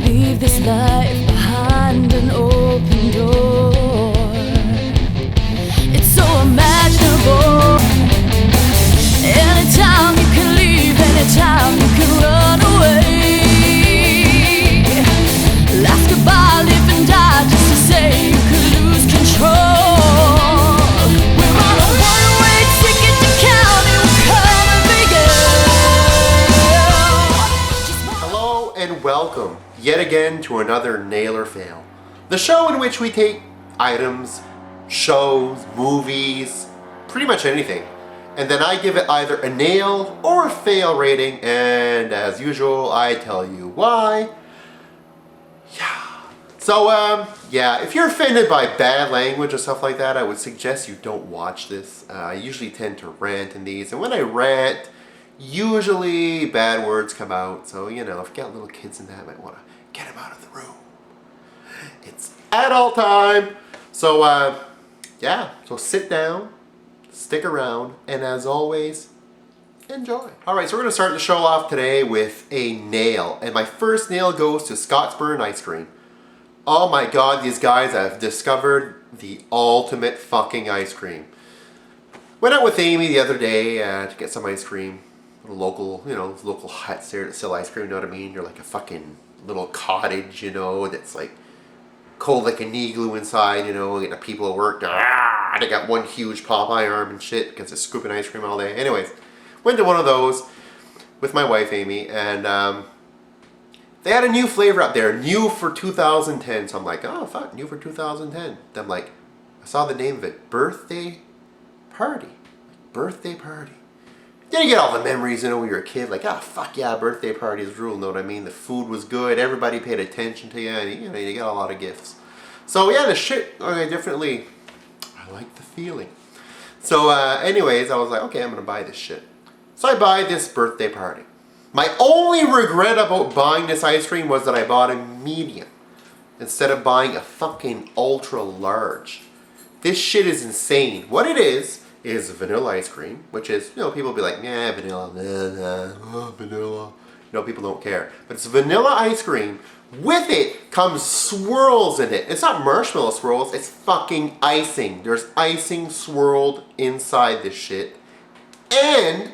leave this life behind an open door. It's so imaginable. Anytime you can leave, anytime you can run away. Last goodbye, live and die, just to say you could lose control. We're on a one-way ticket to county, we're coming for you. Hello and welcome yet again to another Nail or Fail, the show in which we take items, shows, movies, pretty much anything, and then I give it either a nail or a fail rating, and as usual I tell you why. So, if you're offended by bad language or stuff like that, I would suggest you don't watch this. I usually tend to rant in these, and when I rant, usually bad words come out. So, you know, if you got little kids in that, you might want to get them out of the room. It's adult time. So, so sit down, stick around, and as always, enjoy. Alright, so we're going to start the show off today with a nail. And my first nail goes to Scottsburn Ice Cream. Oh my god, these guys have discovered the ultimate fucking ice cream. Went out with Amy the other day to get some ice cream. Local huts there that sell ice cream, you know what I mean? You're like a fucking little cottage, you know, that's like cold like an igloo inside, you know, getting the people at work. They got one huge Popeye arm and shit because they're scooping ice cream all day. Anyways, went to one of those with my wife Amy, and they had a new flavor up there, new for 2010. So I'm like, oh fuck, new for 2010. Then I'm like, I saw the name of it, birthday party. Birthday party. Then you get all the memories, you know, when you're a kid, like, fuck yeah, birthday parties rule, know what I mean? The food was good, everybody paid attention to you, and you know, you got a lot of gifts. So yeah, the shit, I like the feeling. So anyways, I was like, okay, I'm gonna buy this shit. So I buy this birthday party. My only regret about buying this ice cream was that I bought a medium instead of buying a fucking ultra large. This shit is insane. What it is vanilla ice cream, which is, you know, people be like, yeah, vanilla, vanilla. You know, people don't care. But it's vanilla ice cream. With it comes swirls in it. It's not marshmallow swirls, it's fucking icing. There's icing swirled inside this shit. And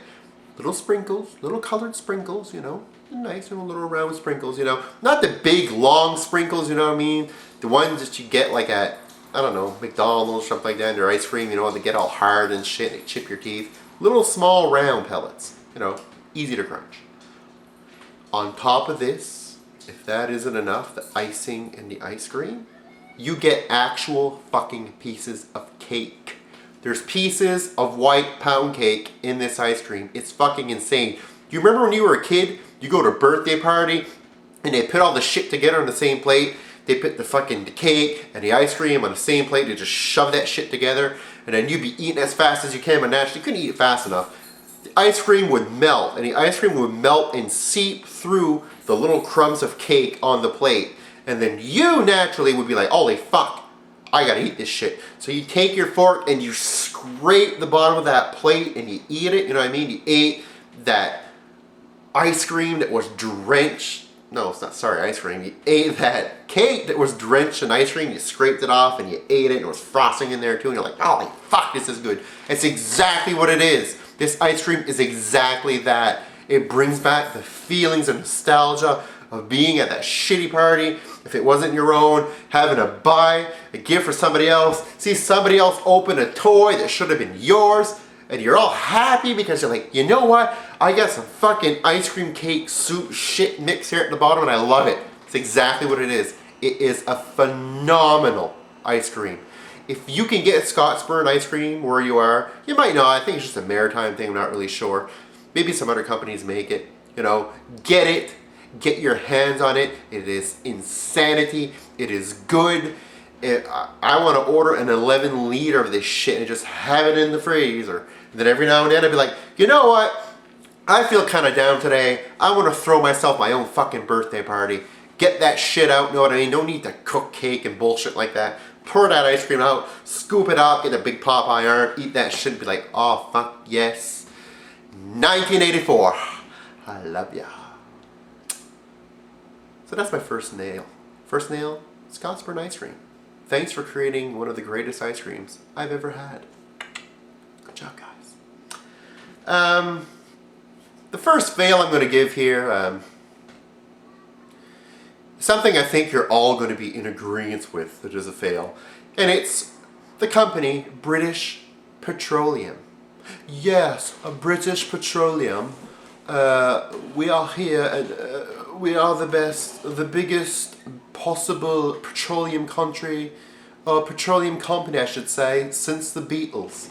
little sprinkles, little colored sprinkles, you know, nice little round sprinkles, you know. Not the big long sprinkles, you know what I mean? The ones that you get like at, I don't know, McDonald's, something like that, and their ice cream, you know, they get all hard and shit, they chip your teeth. Little small round pellets, you know, easy to crunch. On top of this, if that isn't enough, the icing and the ice cream, you get actual fucking pieces of cake. There's pieces of white pound cake in this ice cream. It's fucking insane. You remember when you were a kid, you go to a birthday party, and they put all the shit together on the same plate? They put the fucking cake and the ice cream on the same plate. They just shove that shit together, and then you'd be eating as fast as you can, but naturally you couldn't eat it fast enough. The ice cream would melt, and the ice cream would melt and seep through the little crumbs of cake on the plate. And then you naturally would be like, holy fuck, I gotta eat this shit. So you take your fork and you scrape the bottom of that plate and you eat it, you know what I mean? You ate that ice cream that was drenched. No, it's not, sorry, ice cream. You ate that cake that was drenched in ice cream, you scraped it off and you ate it, and there was frosting in there too, and you're like, holy fuck, this is good. It's exactly what it is. This ice cream is exactly that. It brings back the feelings and nostalgia of being at that shitty party, if it wasn't your own, having to buy a gift for somebody else, see somebody else open a toy that should have been yours, and you're all happy because you're like, you know what? I got some fucking ice cream cake soup shit mix here at the bottom and I love it. It's exactly what it is. It is a phenomenal ice cream. If you can get Scottsburn ice cream where you are, you might not. I think it's just a maritime thing, I'm not really sure. Maybe some other companies make it. You know, get it. Get your hands on it. It is insanity. It is good. I want to order an 11 liter of this shit and just have it in the freezer. And then every now and then I'd be like, you know what? I feel kind of down today. I want to throw myself my own fucking birthday party. Get that shit out, know what I mean? Don't need to cook cake and bullshit like that. Pour that ice cream out, scoop it up, get a big Popeye arm, eat that shit and be like, oh fuck yes. 1984. I love ya. So that's my first nail. First nail, Scottsburn ice cream. Thanks for creating one of the greatest ice creams I've ever had. Good job, guys. The first fail I'm going to give here, something I think you're all going to be in agreement with that is a fail. And it's the company British Petroleum. Yes, a British Petroleum. We are here and we are the best, the biggest possible petroleum country, or petroleum company I should say, since the Beatles.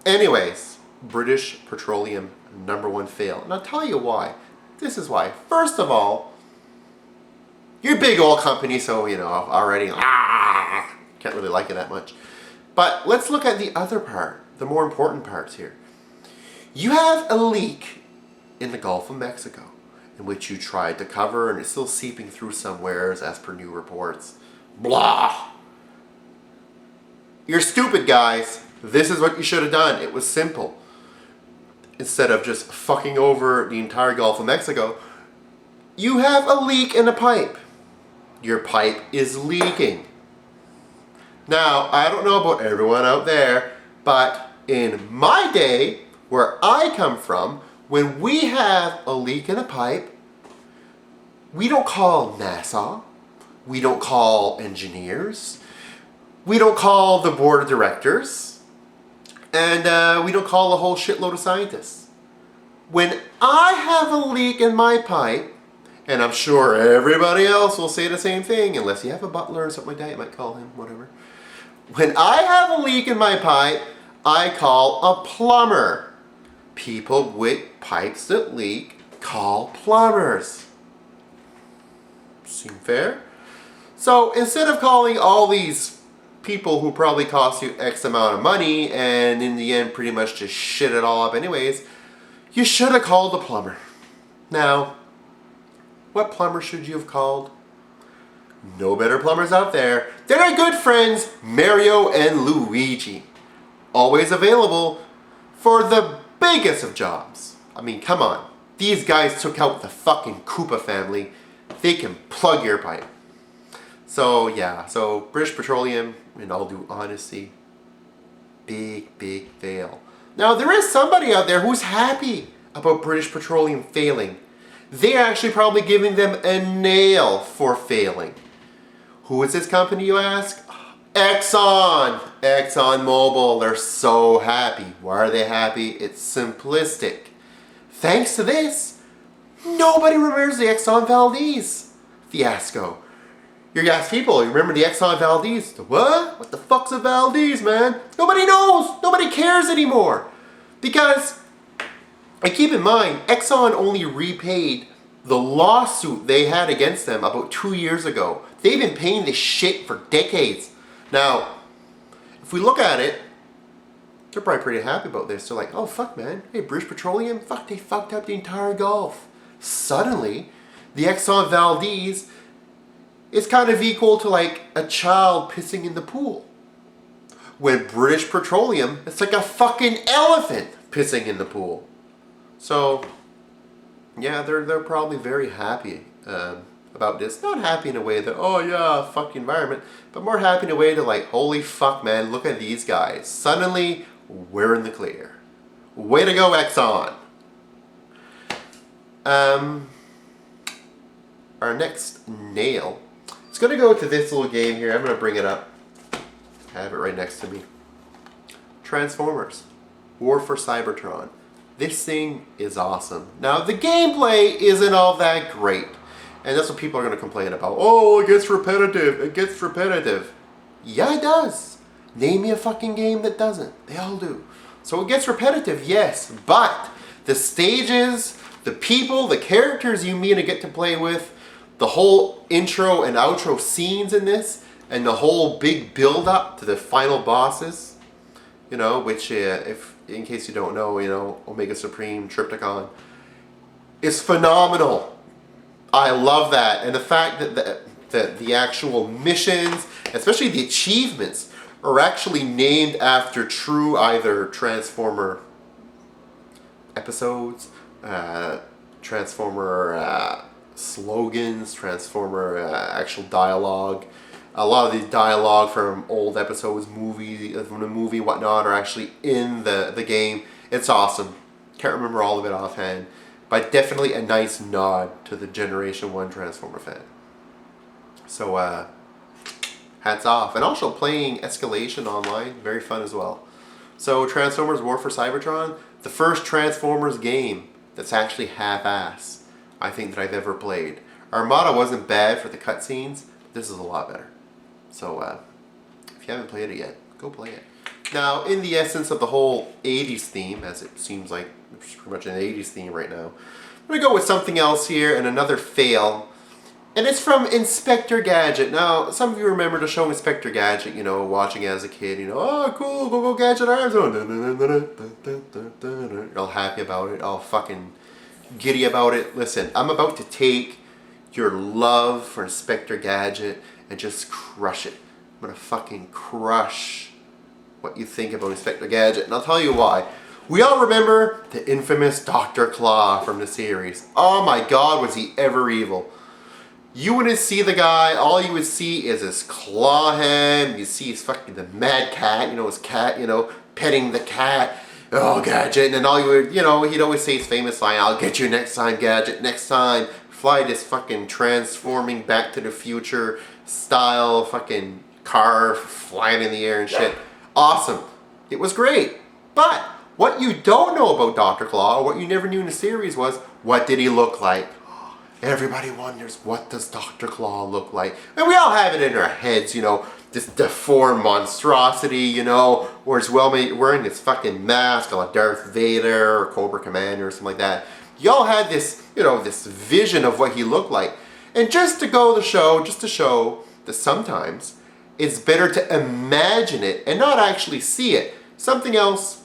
Anyways, British Petroleum, #1 fail. And I'll tell you why. This is why. First of all, you're a big oil company, so already can't really like it that much. But let's look at the other part, the more important parts here. You have a leak in the Gulf of Mexico, in which you tried to cover, and it's still seeping through somewheres as per new reports. Blah! You're stupid, guys. This is what you should have done. It was simple. Instead of just fucking over the entire Gulf of Mexico, you have a leak in a pipe. Your pipe is leaking. Now, I don't know about everyone out there, but in my day, where I come from, when we have a leak in a pipe, we don't call NASA, we don't call engineers, we don't call the board of directors, and we don't call a whole shitload of scientists. When I have a leak in my pipe, and I'm sure everybody else will say the same thing, unless you have a butler or something like that, you might call him, whatever. When I have a leak in my pipe, I call a plumber. People with pipes that leak call plumbers. Seem fair? So instead of calling all these people who probably cost you X amount of money and in the end pretty much just shit it all up anyways, you should have called a plumber. Now, what plumber should you have called? No better plumbers out there than our good friends Mario and Luigi. Always available for the biggest of jobs. I mean, come on. These guys took out the fucking Koopa family. They can plug your pipe. So yeah, so British Petroleum, in all due honesty, big fail. Now there is somebody out there who's happy about British Petroleum failing. They're actually probably giving them a nail for failing. Who is this company, you ask? ExxonMobil. They're so happy. Why are they happy? It's simplistic. Thanks to this, nobody remembers the Exxon Valdez fiasco. You ask people, you remember the Exxon Valdez? What? What the fuck's a Valdez, man? Nobody knows. Nobody cares anymore. Because, and keep in mind, Exxon only repaid the lawsuit they had against them about 2 years ago. They've been paying this shit for decades. Now, if we look at it, they're probably pretty happy about this. They're like, oh fuck man, hey, British Petroleum, fuck, they fucked up the entire Gulf. Suddenly, the Exxon Valdez is kind of equal to like a child pissing in the pool. When British Petroleum, it's like a fucking elephant pissing in the pool. So, yeah, they're probably very happy about this. Not happy in a way that, oh yeah, fuck the environment, but more happy in a way to like, holy fuck man, look at these guys. Suddenly, we're in the clear. Way to go, Exxon. Our next nail, it's going to go to this little game here. I'm going to bring it up. I have it right next to me. Transformers. War for Cybertron. This thing is awesome. Now, the gameplay isn't all that great. And that's what people are going to complain about. Oh, it gets repetitive. It gets repetitive. Yeah, it does. Name me a fucking game that doesn't. They all do. So it gets repetitive, yes. But the stages, the people, the characters you meet and get to play with, the whole intro and outro scenes in this, and the whole big build-up to the final bosses, which, if in case you don't know, Omega Supreme, Triptychon, is phenomenal. I love that. And the fact that the actual missions, especially the achievements, are actually named after true either Transformer episodes, Transformer slogans, Transformer actual dialogue. A lot of the dialogue from old episodes, from the movie, whatnot, are actually in the game. It's awesome. Can't remember all of it offhand, but definitely a nice nod to the Generation 1 Transformer fan. So, hats off. And also playing Escalation online, very fun as well. So, Transformers War for Cybertron, the first Transformers game that's actually half-ass, I think, that I've ever played. Armada wasn't bad for the cutscenes, but this is a lot better. So, if you haven't played it yet, go play it. Now, in the essence of the whole 80s theme, as it seems like it's pretty much an 80s theme right now, I'm going to go with something else here and another fail. And it's from Inspector Gadget. Now, some of you remember the show Inspector Gadget, you know, watching it as a kid, you know, oh, cool, go Gadget arms. You're all happy about it, all fucking giddy about it. Listen, I'm about to take your love for Inspector Gadget and just crush it. I'm going to fucking crush what you think about Inspector Gadget. And I'll tell you why. We all remember the infamous Dr. Claw from the series. Oh my god, was he ever evil. You wouldn't see the guy, all you would see is his claw hand. You see his fucking, the mad cat, you know, his cat, you know, petting the cat. Oh, Gadget. And then all you would, you know, he'd always say his famous line, I'll get you next time, Gadget, next time. Fly this fucking transforming Back to the Future style fucking car flying in the air and shit. Awesome. It was great. But what you don't know about Dr. Claw, or what you never knew in the series, was what did he look like? Everybody wonders, what does Dr. Claw look like? And we all have it in our heads, you know, this deformed monstrosity, you know, or he's wearing this fucking mask like Darth Vader or Cobra Commander or something like that. Y'all had this, you know, this vision of what he looked like. And just to show that sometimes it's better to imagine it and not actually see it. Something else,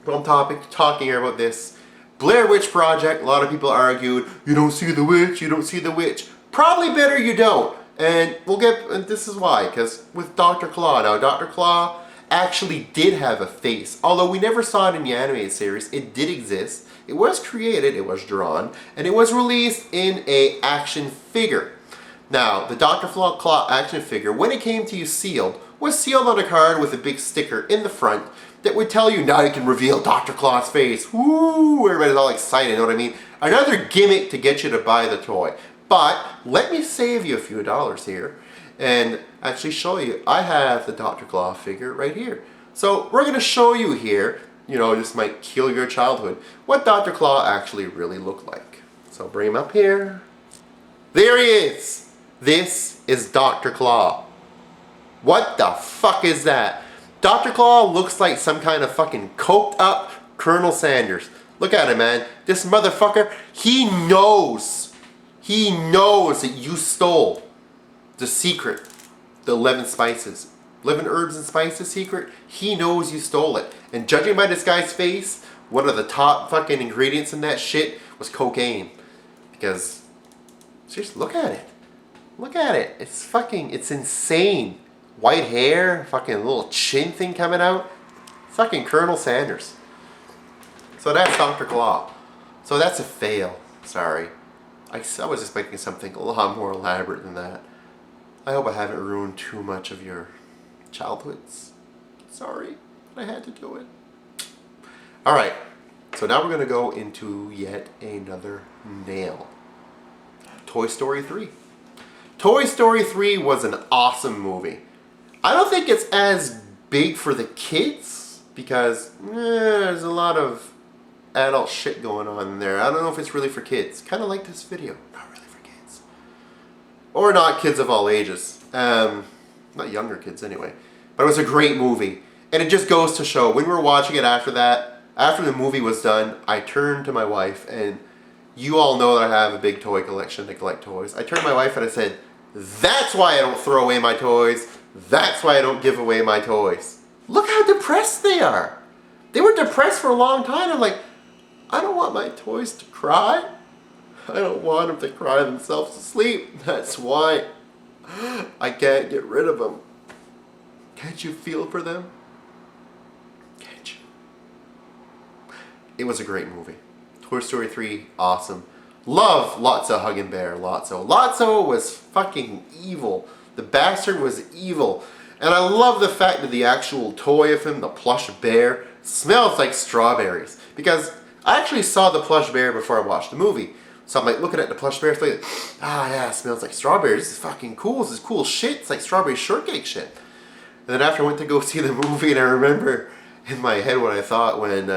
on topic, talking here about this, Blair Witch Project, a lot of people argued, you don't see the witch, you don't see the witch. Probably better you don't. And this is why, because with Dr. Claw, now Dr. Claw actually did have a face. Although we never saw it in the animated series, it did exist. It was created, it was drawn, and it was released in a action figure. Now, the Dr. Claw action figure, when it came to you sealed, was sealed on a card with a big sticker in the front that would tell you, now you can reveal Dr. Claw's face. Woo! Everybody's all excited, you know what I mean? Another gimmick to get you to buy the toy. But let me save you a few dollars here and actually show you. I have the Dr. Claw figure right here. So we're going to show you here, you know, this might kill your childhood, what Dr. Claw actually really looked like. So bring him up here. There he is. This is Dr. Claw. What the fuck is that? Dr. Claw looks like some kind of fucking coked up Colonel Sanders. Look at him, man. This motherfucker, he knows that you stole the secret, the 11 spices. 11 herbs and spices secret, he knows you stole it. And judging by this guy's face, one of the top fucking ingredients in that shit was cocaine. Because, seriously, look at it. Look at it. It's insane. White hair, fucking little chin thing coming out. Fucking Colonel Sanders. So that's Dr. Claw. So that's a fail. Sorry. I was expecting something a lot more elaborate than that. I hope I haven't ruined too much of your childhoods. Sorry, I had to do it. Alright, so now we're going to go into yet another nail. Toy Story 3. Toy Story 3 was an awesome movie. I don't think it's as big for the kids because there's a lot of adult shit going on in there. I don't know if it's really for kids. Kind of like this video. Not really for kids. Or not kids of all ages. Not younger kids anyway. But it was a great movie. And it just goes to show, when we were watching it after that, after the movie was done, I turned to my wife, and you all know that I have a big toy collection to collect toys. I turned to my wife and I said, that's why I don't throw away my toys. That's why I don't give away my toys. Look how depressed they are. They were depressed for a long time. I'm like, I don't want my toys to cry. I don't want them to cry themselves to sleep. That's why I can't get rid of them. Can't you feel for them? Can't you? It was a great movie. Toy Story 3, awesome. Love Lotso hugging bear, Lotso. Lotso was fucking evil. The bastard was evil. And I love the fact that the actual toy of him, the plush bear, smells like strawberries. Because I actually saw the plush bear before I watched the movie. So I'm like looking at the plush bear, it's like, yeah, it smells like strawberries. This is fucking cool. This is cool shit. It's like strawberry shortcake shit. And then after I went to go see the movie, and I remember in my head what I thought when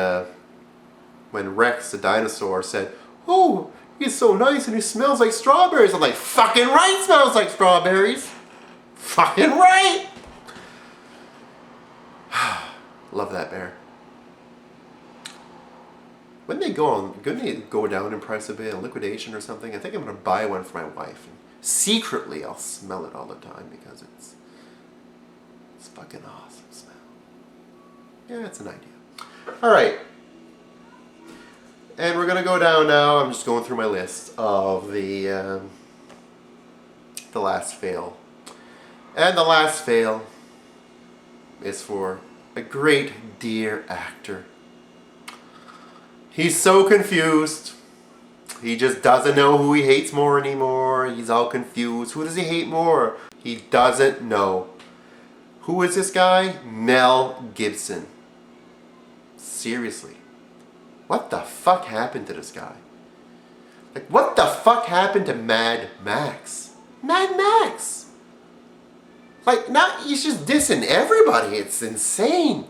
Rex, the dinosaur, said, "Oh, he's so nice and he smells like strawberries." I'm like, fucking right, smells like strawberries. Fucking right. Love that bear. When they go down in price a bit, a liquidation or something, I think I'm gonna buy one for my wife. And secretly, I'll smell it all the time because it's fucking awesome smell. Yeah, it's an idea. All right. And we're gonna go down now. I'm just going through my list of the last fail. And the last fail is for a great dear actor. He's so confused. He just doesn't know who he hates more anymore. He's all confused. Who does he hate more? He doesn't know. Who is this guy? Mel Gibson. Seriously. What the fuck happened to this guy? Like, what the fuck happened to Mad Max? Mad Max! Like, now he's just dissing everybody. It's insane.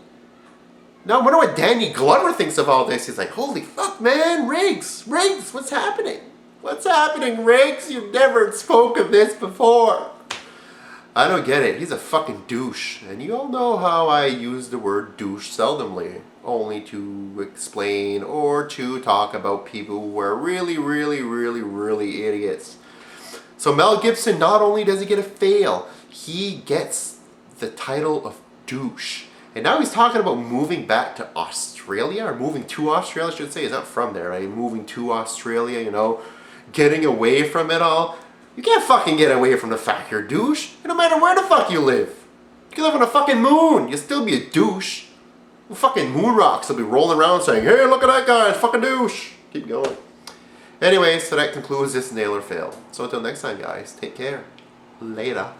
Now, I wonder what Danny Glover thinks of all this. He's like, holy fuck, man, Riggs, what's happening? What's happening, Riggs? You've never spoke of this before. I don't get it. He's a fucking douche. And you all know how I use the word douche seldomly. Only to explain or to talk about people who are really, really, really, really idiots. So Mel Gibson, not only does he get a fail, he gets the title of douche. And now he's talking about moving back to Australia, or moving to Australia, I should say. He's not from there, right? Moving to Australia, you know, getting away from it all. You can't fucking get away from the fact you're a douche. No matter where the fuck you live. You can live on a fucking moon. You'll still be a douche. Well, fucking moon rocks will be rolling around saying, hey, look at that guy, it's fucking douche. Keep going. Anyway, so that concludes this nail or fail. So until next time, guys, take care. Later.